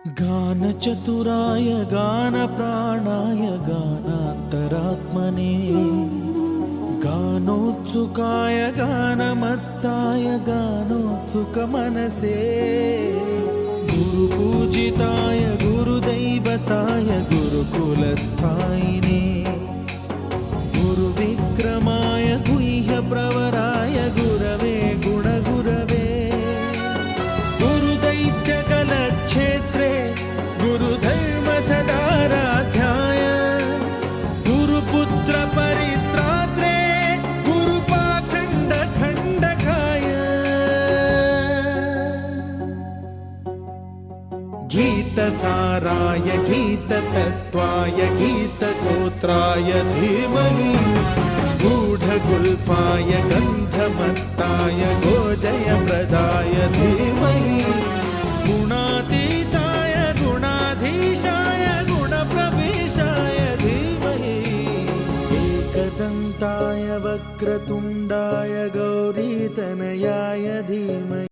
गानचतुराय गानप्राणाय गानान्तरात्मने गानोत्सुकाय गानमत्ताय गानोत्सुकमनसे गुरुपूजिताय गुरुदैवताय गुरुकुलस्थायिने गुरुविक्रमाय गुह्यप्रवराय गुरवे गुणगुरवे गुरुदैत्यकलक्षेत्रे गुरुधर्मसदाराध्याय गुरुपुत्रपरित्रात्रे गुरुपाखण्डखण्डकाय गीतसाराय गीततत्त्वाय गीतगोत्राय धीमहि गूढगुल्फाय गन्धमत्ताय गोजयप्रदाय धीमहि गुणातीताय गुणाधीशाय गुणप्रविष्टाय धीमहि एकदन्ताय वक्रतुण्डाय गौरीतनयाय धीमहि।